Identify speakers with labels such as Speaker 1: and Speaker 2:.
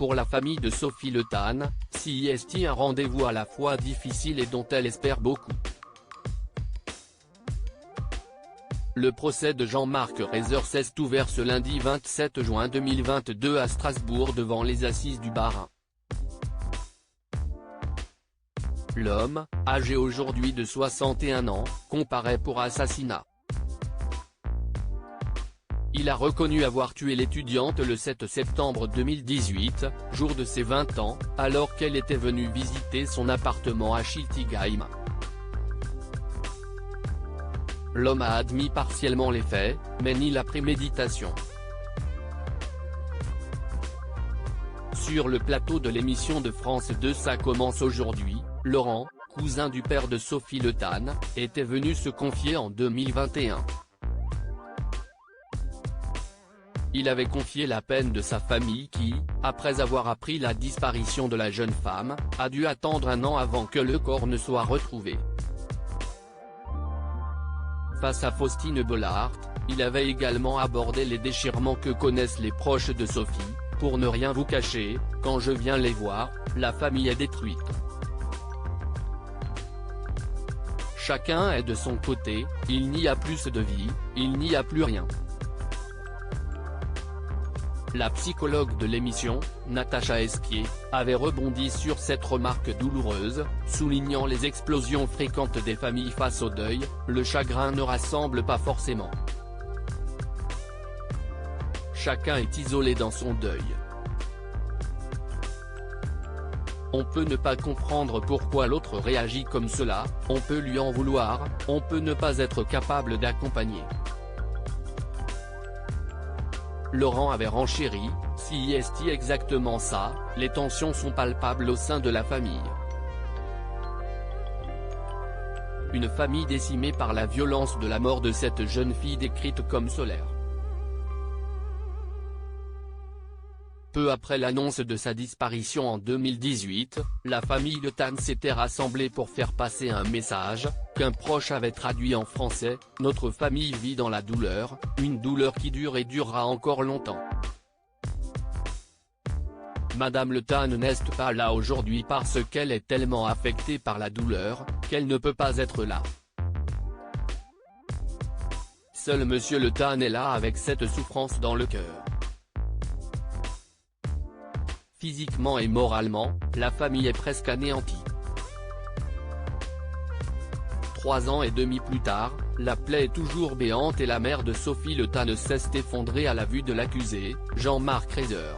Speaker 1: pour la famille de Sophie Le Tan, CIST un rendez-vous à la fois difficile et dont elle espère beaucoup. Le procès de Jean-Marc Reiser s'est ouvert ce lundi 27 juin 2022 à Strasbourg devant les assises du Bas-Rhin. L'homme, âgé aujourd'hui de 61 ans, comparaît pour assassinat. Il a reconnu avoir tué l'étudiante le 7 septembre 2018, jour de ses 20 ans, alors qu'elle était venue visiter son appartement à Schiltigheim. L'homme a admis partiellement les faits, mais nie la préméditation. Sur le plateau de l'émission de France 2 Ça commence aujourd'hui, Laurent, cousin du père de Sophie Le Tan, était venu se confier en 2021. Il avait confié la peine de sa famille qui, après avoir appris la disparition de la jeune femme, a dû attendre un an avant que le corps ne soit retrouvé. Face à Faustine Bollaert, il avait également abordé les déchirements que connaissent les proches de Sophie. Pour ne rien vous cacher, quand je viens les voir, la famille est détruite. Chacun est de son côté, il n'y a plus de vie, il n'y a plus rien. La psychologue de l'émission, Natacha Espier, avait rebondi sur cette remarque douloureuse, soulignant les explosions fréquentes des familles face au deuil, le chagrin ne rassemble pas forcément. Chacun est isolé dans son deuil. On peut ne pas comprendre pourquoi l'autre réagit comme cela, on peut lui en vouloir, on peut ne pas être capable d'accompagner. Laurent avait renchéri, CIST exactement ça, les tensions sont palpables au sein de la famille. Une famille décimée par la violence de la mort de cette jeune fille décrite comme solaire. Peu après l'annonce de sa disparition en 2018, la famille Le Tan s'était rassemblée pour faire passer un message, qu'un proche avait traduit en français, « Notre famille vit dans la douleur, une douleur qui dure et durera encore longtemps. Madame Le Tan n'est pas là aujourd'hui parce qu'elle est tellement affectée par la douleur, qu'elle ne peut pas être là. Seul Monsieur Le Tan est là avec cette souffrance dans le cœur. » Physiquement et moralement, la famille est presque anéantie. 3 ans et demi plus tard, la plaie est toujours béante et la mère de Sophie Le Tan ne cesse d'effondrer à la vue de l'accusé, Jean-Marc Reiser.